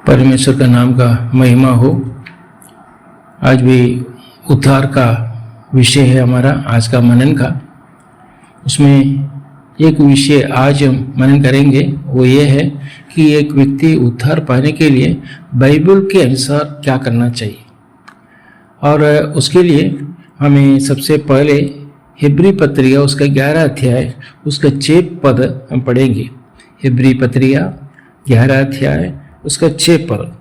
परमेश्वर का नाम का महिमा हो। आज भी उद्धार का विषय है हमारा आज का मनन का। उसमें एक विषय आज हम मनन करेंगे, वो ये है कि एक व्यक्ति उद्धार पाने के लिए बाइबल के अनुसार क्या करना चाहिए। और उसके लिए हमें सबसे पहले हिब्री पत्रिका उसका 11 अध्याय उसका 6 पद हम पढ़ेंगे। हिब्री पत्रिका 11 अध्याय उसका 6 पद,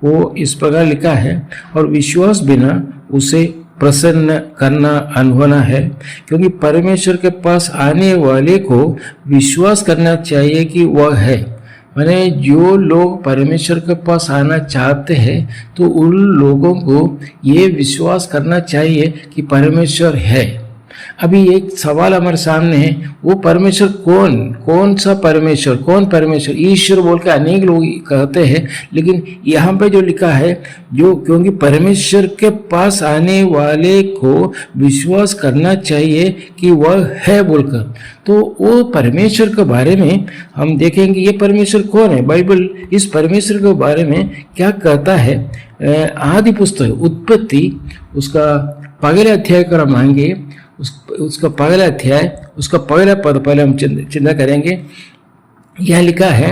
वो इस प्रकार लिखा है, और विश्वास बिना उसे प्रसन्न करना अनहोना है, क्योंकि परमेश्वर के पास आने वाले को विश्वास करना चाहिए कि वह है। माने जो लोग परमेश्वर के पास आना चाहते हैं तो उन लोगों को ये विश्वास करना चाहिए कि परमेश्वर है। अभी एक सवाल हमारे सामने है, वो परमेश्वर कौन सा परमेश्वर, कौन परमेश्वर? ईश्वर बोल के अनेक लोग कहते हैं, लेकिन यहाँ पे जो लिखा है, जो क्योंकि परमेश्वर के पास आने वाले को विश्वास करना चाहिए कि वह है बोलकर, तो वो परमेश्वर के बारे में हम देखेंगे ये परमेश्वर कौन है। बाइबल इस परमेश्वर के बारे में क्या कहता है। आदि पुस्तक उत्पत्ति उसका पहले अध्याय कर मांगे, उसका पहला अध्याय उसका पहला पद पहले हम चिंता करेंगे। यह लिखा है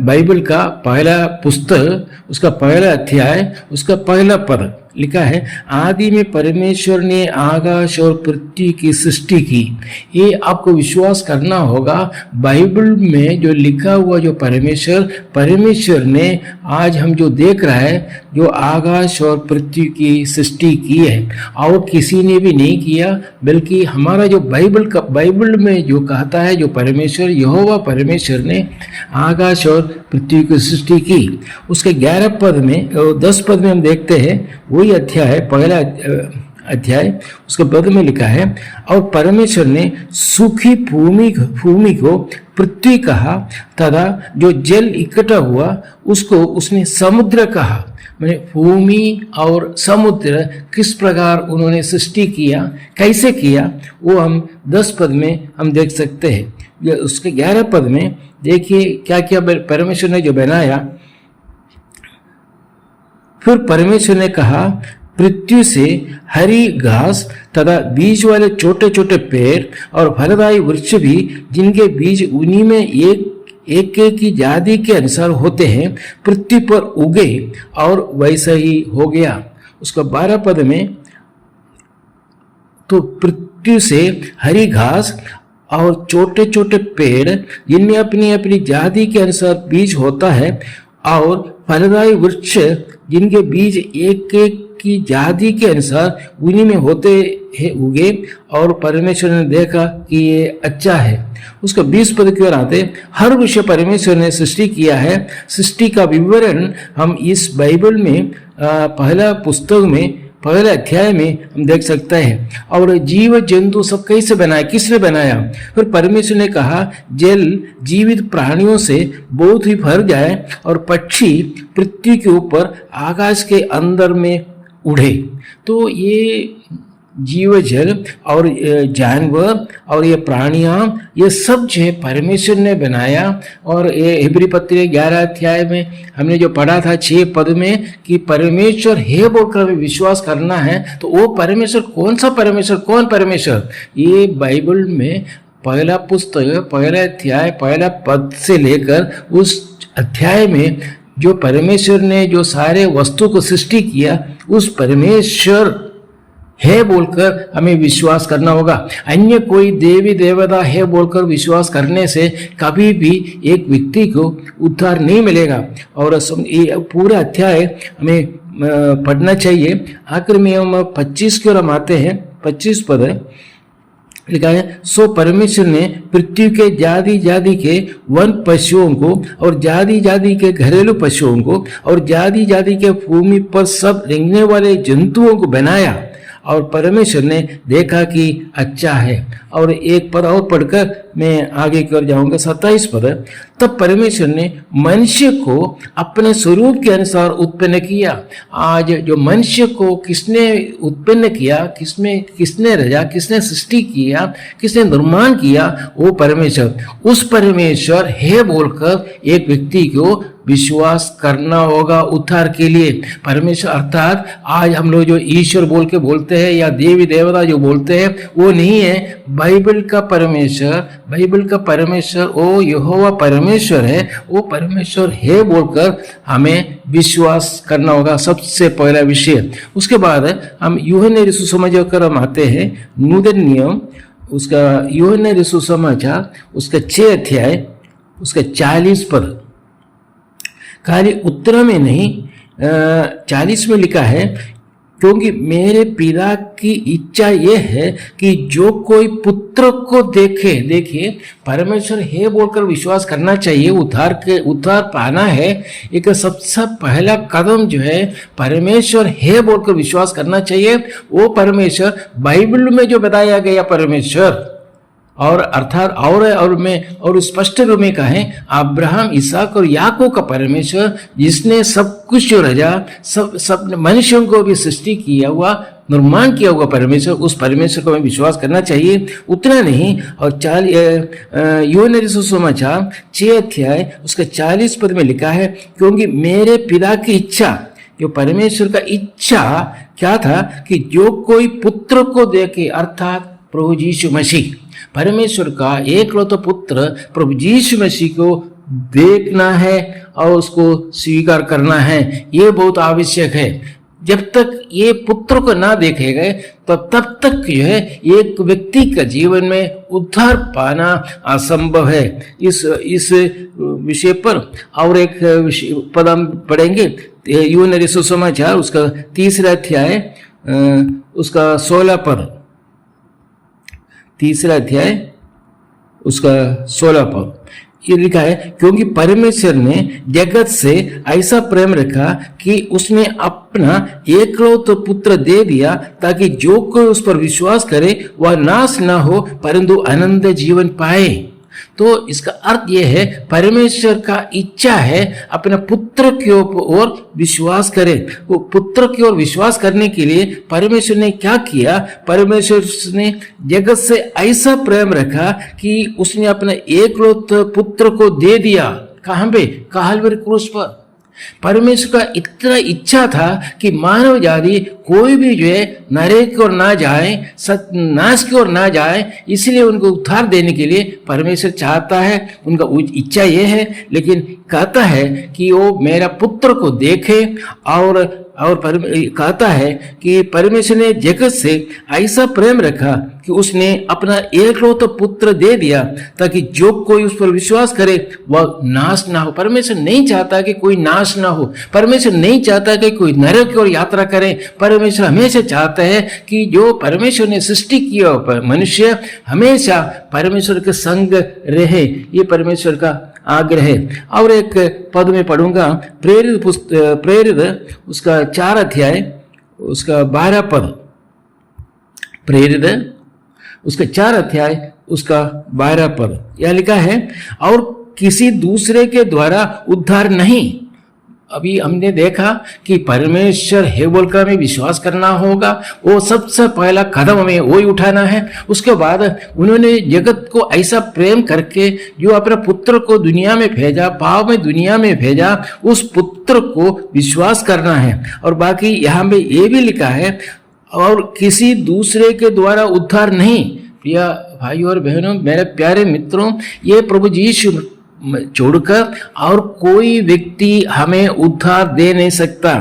बाइबल का पहला पुस्तक उसका पहला अध्याय उसका पहला पद लिखा है, आदि में परमेश्वर ने आकाश और पृथ्वी की सृष्टि की। ये आपको विश्वास करना होगा। बाइबल में जो लिखा हुआ जो परमेश्वर ने आज हम जो देख रहा है, जो आकाश और पृथ्वी की सृष्टि की है, और किसी ने भी नहीं किया, बल्कि हमारा जो बाइबल में जो कहता है, जो परमेश्वर यहोवा परमेश्वर ने आकाश और पृथ्वी की सृष्टि की, उसके 11 पद में 10 पद में हम देखते हैं, वही अध्याय पहला अध्याय उसके पद में लिखा है, और परमेश्वर ने सूखी भूमि को पृथ्वी कहा, तथा जो जल इकट्ठा हुआ उसको उसने समुद्र कहा। मैंने भूमि और समुद्र किस प्रकार उन्होंने सृष्टि किया, कैसे किया, वो हम 10 पद में हम देख सकते हैं। उसके 11 पद में देखिए क्या क्या परमेश्वर ने जो बनाया। फिर परमेश्वर ने कहा, पृथ्वी से हरी घास तथा बीज वाले छोटे छोटे पेड़ और फलदायी वृक्ष भी, जिनके बीज उन्हीं में एक की जाति के अनुसार होते हैं, पृथ्वी पर उगे, और वैसा ही हो गया। उसका 12 पद में, तो पृथ्वी से हरी घास और छोटे छोटे पेड़ जिनमें अपनी अपनी जाति के अनुसार बीज होता है, और फलदायी वृक्ष जिनके बीज एक की जाति के अनुसार उन्हीं में होते हैं उगे, और परमेश्वर ने देखा कि ये अच्छा है। उसका 20 पद की ओर आते, हर विषय परमेश्वर ने सृष्टि किया है। सृष्टि का विवरण हम इस बाइबल में पहला पुस्तक में पहले अध्याय में हम देख सकते हैं। और जीव जंतु सब कैसे बनाया, किसने बनाया? फिर परमेश्वर ने कहा, जल जीवित प्राणियों से बहुत ही भर जाए, और पक्षी पृथ्वी के ऊपर आकाश के अंदर में उड़े। तो ये जीव जल और जानवर और ये प्राणियां, ये सब जो है परमेश्वर ने बनाया। और ये हिब्री पत्री 11 अध्याय में हमने जो पढ़ा था 6 पद में कि परमेश्वर है बोलकर हमें विश्वास करना है। तो वो परमेश्वर कौन सा परमेश्वर, कौन परमेश्वर? ये बाइबल में पहला पुस्तक पहला अध्याय पहला पद से लेकर उस अध्याय में जो परमेश्वर ने जो सारे वस्तु को सृष्टि किया, उस परमेश्वर है बोलकर हमें विश्वास करना होगा। अन्य कोई देवी देवता है बोलकर विश्वास करने से कभी भी एक व्यक्ति को उद्धार नहीं मिलेगा। और पूरा अध्याय हमें पढ़ना चाहिए। आखिर में हम 25 की ओर हम आते हैं। 25 पद है, लिखा है, सो परमेश्वर ने पृथ्वी के जाति जाति के वन पशुओं को, और जाति जाति के घरेलू पशुओं को, और जाति जाति के भूमि पर सब रेंगने वाले जंतुओं को बनाया, और परमेश्वर ने देखा कि अच्छा है। और एक पद और पढ़कर मैं आगे की ओर जाऊंगा। 27 पद, तब परमेश्वर ने मनुष्य को अपने स्वरूप के अनुसार उत्पन्न किया। आज जो मनुष्य को किसने उत्पन्न किया, किसने रचा, किसने सृष्टि किया, किसने निर्माण किया? वो परमेश्वर। उस परमेश्वर है बोलकर एक व्यक्ति को विश्वास करना होगा उद्धार के लिए। परमेश्वर अर्थात आज हम लोग जो ईश्वर बोल के बोलते हैं या देवी देवता जो बोलते हैं वो नहीं है। बाइबल का परमेश्वर वो यहोवा परमेश्वर है, वो परमेश्वर है बोलकर हमें विश्वास करना होगा, सबसे पहला विषय। उसके बाद हम यूहन्ना सुसमाचार हम आते हैं, नूतन नियम उसका यूहन्ना सुसमाचार उसका 6 अध्याय उसका 40 पद, खाली उत्तर में नहीं 40 में लिखा है, क्योंकि मेरे पिता की इच्छा यह है कि जो कोई पुत्र को देखे, देखिए परमेश्वर है बोलकर विश्वास करना चाहिए। उद्धार पाना है, एक सबसे पहला कदम जो है परमेश्वर है बोलकर विश्वास करना चाहिए। वो परमेश्वर बाइबल में जो बताया गया परमेश्वर और अर्थात और स्पष्ट रूप में कहें अब्राहम, इसहाक और याकूब का परमेश्वर, जिसने सब कुछ जो रजा सब मनुष्यों को भी सृष्टि किया हुआ, निर्माण किया हुआ परमेश्वर, उस परमेश्वर को हमें विश्वास करना चाहिए। उतना नहीं, और यूहन्ना सुसमाचार 6 अध्याय उसका 40 पद में लिखा है, क्योंकि मेरे पिता की इच्छा, जो परमेश्वर का इच्छा क्या था कि जो कोई पुत्र को देखे, अर्थात प्रभु यीशु मसीह, परमेश्वर का एकलौता पुत्र प्रभु यीशु मसीह को देखना है और उसको स्वीकार करना है। ये बहुत आवश्यक है। जब तक ये पुत्र को ना देखे गए तब तक जो है एक व्यक्ति का जीवन में उद्धार पाना असंभव है। इस विषय पर और एक पद हम पढ़ेंगे, यूहन्ना सुसमाचार उसका 3 अध्याय उसका 16 पद, 3 अध्याय उसका 16 पद, ये लिखा है, क्योंकि परमेश्वर ने जगत से ऐसा प्रेम रखा कि उसने अपना एकलौता पुत्र दे दिया, ताकि जो कोई उस पर विश्वास करे वह नाश ना हो परंतु अनंत जीवन पाए। तो इसका अर्थ यह है परमेश्वर का इच्छा है अपने पुत्र की ओर विश्वास करें। वो पुत्र की ओर विश्वास करने के लिए परमेश्वर ने क्या किया, परमेश्वर ने जगत से ऐसा प्रेम रखा कि उसने अपने एकलौते पुत्र को दे दिया। कहां पे? काल्वरी क्रूस पर। परमेश्वर का इतना इच्छा था कि मानव जाति कोई भी जो है नरक की ओर ना जाए, नाश की ओर ना जाए, इसलिए उनको उद्धार देने के लिए परमेश्वर चाहता है, उनका इच्छा ये है। लेकिन कहता है कि वो मेरा पुत्र को देखे और कहता है कि परमेश्वर ने जगत से ऐसा प्रेम रखा कि उसने अपना एकलौता पुत्र दे दिया, ताकि जो कोई उस पर विश्वास करे वह नाश ना हो। परमेश्वर नहीं चाहता कि कोई नाश ना हो, परमेश्वर नहीं चाहता कि कोई नरक की ओर यात्रा करे। परमेश्वर हमेशा चाहता है कि जो परमेश्वर ने सृष्टि किया मनुष्य हमेशा परमेश्वर के संग रहे, ये परमेश्वर का आग्रह है। और एक पद में पढ़ूंगा, प्रेरित उसका 4 अध्याय उसका 12 पद, प्रेरित उसका 4 अध्याय उसका 12 पद, यह लिखा है, और किसी दूसरे के द्वारा उद्धार नहीं। अभी हमने देखा कि परमेश्वर है बोलकर हमें विश्वास करना होगा, वो सबसे पहला कदम हमें वही उठाना है। उसके बाद उन्होंने जगत को ऐसा प्रेम करके जो अपने पुत्र को दुनिया में भेजा, पाप में दुनिया में भेजा, उस पुत्र को विश्वास करना है। और बाकी यहाँ पे ये भी लिखा है, और किसी दूसरे के द्वारा उद्धार नहीं। प्रिय भाइयों और बहनों, मेरे प्यारे मित्रों, ये प्रभु यीशु छोड़कर और कोई व्यक्ति हमें उद्धार दे नहीं सकता,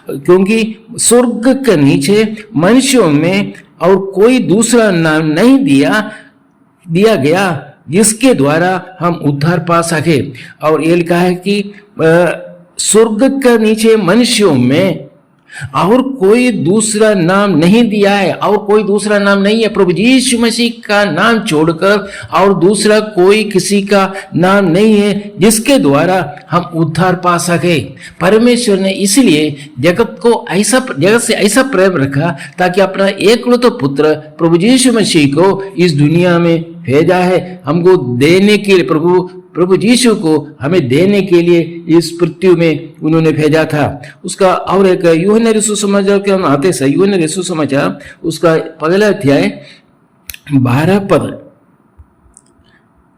क्योंकि स्वर्ग के नीचे मनुष्यों में और कोई दूसरा नाम नहीं दिया गया जिसके द्वारा हम उद्धार पा सके। और ये लिखा है कि स्वर्ग के नीचे मनुष्यों में और कोई दूसरा नाम नहीं दिया है, और कोई दूसरा नाम नहीं है। प्रभु यीशु मसीह का नाम छोड़कर और दूसरा कोई किसी का नाम नहीं है जिसके द्वारा हम उद्धार पा सके। परमेश्वर ने इसलिए जगत से ऐसा प्रेम रखा, ताकि अपना एकलौता पुत्र प्रभु यीशु मसीह को इस दुनिया में भेजा है, हमको देने के लिए। प्रभु यीशु को हमें देने के लिए इस पृथ्वी में उन्होंने भेजा था। उसका और एक यूहन्ना सुसमाचार के हम आते हैं, यूहन्ना सुसमाचार उसका 1 अध्याय 12 पद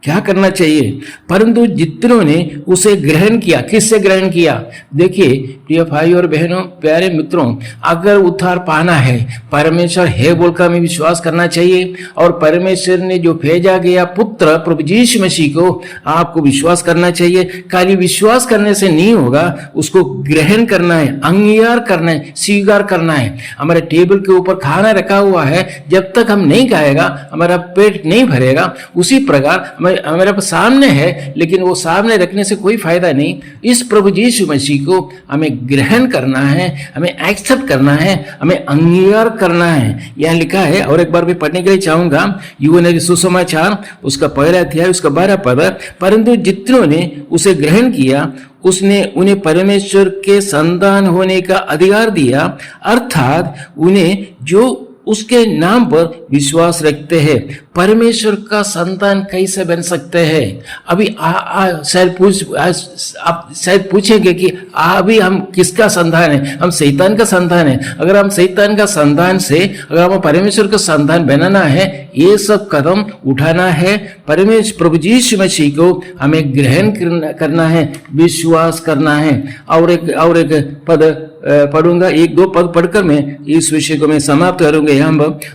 क्या करना चाहिए, परंतु जितनों ने उसे ग्रहण किया। किससे ग्रहण किया? देखिए प्रिय भाई और बहनों, प्यारे मित्रों, अगर उद्धार पाना है, परमेश्वर है बोलकर हमें विश्वास करना चाहिए और परमेश्वर ने जो भेजा गया पुत्र प्रभु यीशु मसीह को आपको विश्वास करना चाहिए। खाली विश्वास करने से नहीं होगा, उसको ग्रहण करना है, अंगीकार करना है, स्वीकार करना है। हमारे टेबल के ऊपर खाना रखा हुआ है, जब तक हम नहीं खाएगा हमारा पेट नहीं भरेगा। उसी प्रकार हमारे सामने है, लेकिन वो सामने रखने से कोई फायदा नहीं। इस प्रभु यीशु मसीह को हमें ग्रहण करना है, हमें एक्सेप्ट करना है, हमें अंगीकार करना है। यह लिखा है, और एक बार भी पढ़ने के लिए चाहूंगा, यूहन्ना सुसमाचार उसका 1 अध्याय उसका 12 पद। परंतु जितनों ने उसे ग्रहण किया उसने उन्हें परमेश्वर के संतान होने का अधिकार दिया, अर्थात उन्हें जो उसके नाम पर विश्वास रखते हैं। परमेश्वर का संतान कैसे बन सकते हैं? अभी आप शायद पूछेंगे कि अभी हम किसका संतान है? हम शैतान का संतान है। अगर हम शैतान का संतान से अगर हम परमेश्वर का संतान बनाना है, ये सब कदम उठाना है। परमेश्वर प्रभु यीशु मसीह को हमें ग्रहण करना है, विश्वास करना है। और एक पद पढ़ूंगा, 1-2 पद पढ़कर मैं इस विषय को मैं समाप्त करूंगा। यहाँ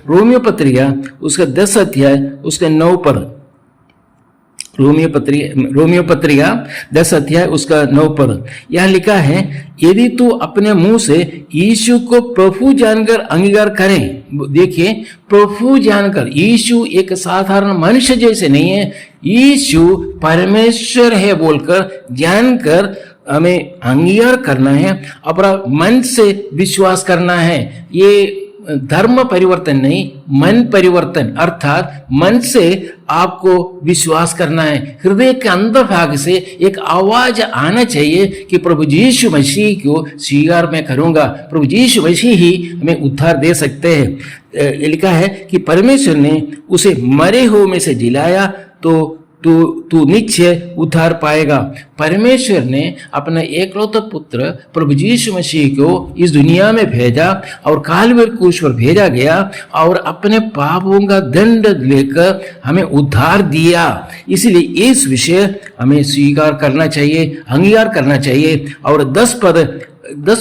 रोमियो पत्रिका उसका 10 अध्याय उसके 9 पद। रोमियो पत्रिका 10 अध्याय उसका 9 पद। यह लिखा है, यदि तू अपने मुंह से यीशु को प्रभु जानकर अंगीकार करें। देखिए, प्रभु जानकर, यीशु एक साधारण मनुष्य जैसे नहीं है, यीशु परमेश्वर है बोलकर जानकर हमें अंगीकार करना है, अपना मन से विश्वास करना है। ये धर्म परिवर्तन नहीं, मन परिवर्तन, अर्थात मन से आपको विश्वास करना है। हृदय के अंदर भाग से एक आवाज आना चाहिए कि प्रभु यीशु मसीह को स्वीकार मैं करूंगा। प्रभु यीशु मसीह ही हमें उद्धार दे सकते हैं। ये लिखा है कि परमेश्वर ने उसे मरे हुए में से जिलाया तो तू निश्चय उद्धार पाएगा। परमेश्वर ने अपना एकलौता पुत्र प्रभु यीशु मसीह को इस दुनिया में भेजा और कालवरी क्रूस पर भेजा गया और अपने पापों का दंड लेकर हमें उद्धार दिया। इसलिए इस विषय हमें स्वीकार करना चाहिए, अंगीकार करना चाहिए। और 10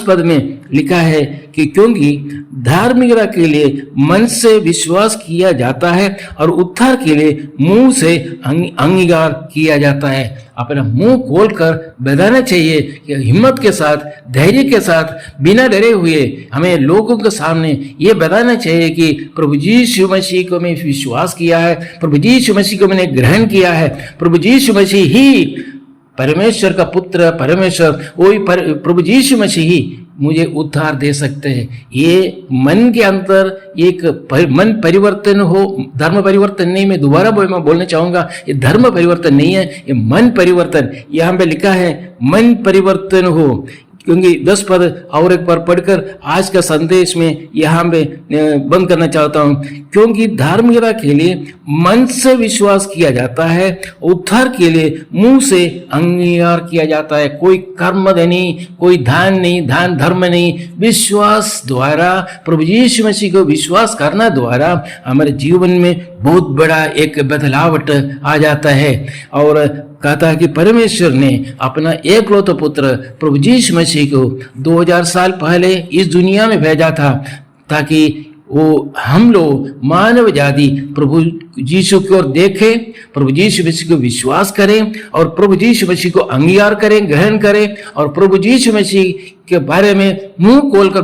पद में लिखा है कि क्योंकि धार्मिकता के लिए मन से विश्वास किया जाता है और उद्धार के लिए मुंह से अंगीकार किया जाता है। अपना मुंह खोलकर बताना चाहिए कि हिम्मत के साथ, धैर्य के साथ, बिना डरे हुए हमें लोगों के सामने ये बताना चाहिए कि प्रभु यीशु मसीह को मैं विश्वास किया है, प्रभु यीशु मसीह को मैंने ग्रहण किया है, प्रभु यीशु मसीह ही परमेश्वर का पुत्र, परमेश्वर वही प्रभु यीशु मसीह ही मुझे उद्धार दे सकते हैं। ये मन के अंदर एक मन परिवर्तन हो, धर्म परिवर्तन नहीं। मैं दोबारा बोलना चाहूंगा, ये धर्म परिवर्तन नहीं है, ये मन परिवर्तन। यहाँ पे लिखा है मन परिवर्तन हो। क्योंकि 10 पद और एक बार पढ़कर आज का संदेश में यहाँ पे बंद करना चाहता हूँ। क्योंकि धार्मिकता के लिए मन से विश्वास किया जाता है, उद्धार के लिए मुंह से अंगीकार किया जाता है। कोई कर्म नहीं, कोई दान नहीं, दान धर्म नहीं, विश्वास द्वारा, प्रभु यीशु मसीह को विश्वास करना द्वारा हमारे जीवन में बहुत बड़ा एक बदलावट आ जाता है। और कहता है कि परमेश्वर ने अपना एकलौता पुत्र प्रभु यीशु मसीह को 2000 साल पहले इस दुनिया में भेजा था ताकि वो हम लोग मानव जाति प्रभु यीशु की ओर देखें, प्रभु यीशु मसीह को विश्वास करें और प्रभु यीशु मसीह को अंगीकार करें, ग्रहण करें और प्रभु यीशु मसीह के बारे में मुंह खोलकर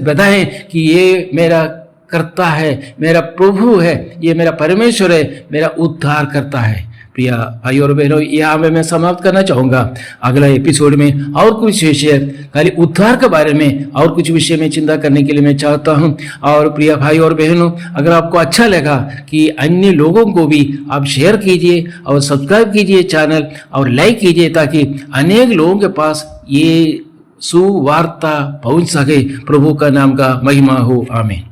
बताएं कि ये मेरा करता है, मेरा प्रभु है, ये मेरा परमेश्वर है, मेरा उद्धार करता है। प्रिय भाई और बहनों, यहाँ में मैं समाप्त करना चाहूंगा। अगला एपिसोड में और कुछ विषय, खाली उद्धार के बारे में और कुछ विषय में चिंता करने के लिए मैं चाहता हूँ। और प्रिय भाई और बहनों, अगर आपको अच्छा लगा कि अन्य लोगों को भी आप शेयर कीजिए और सब्सक्राइब कीजिए चैनल और लाइक कीजिए ताकि अनेक लोगों के पास ये सुवार्ता पहुंच सके। प्रभु का नाम का महिमा हो। आमीन।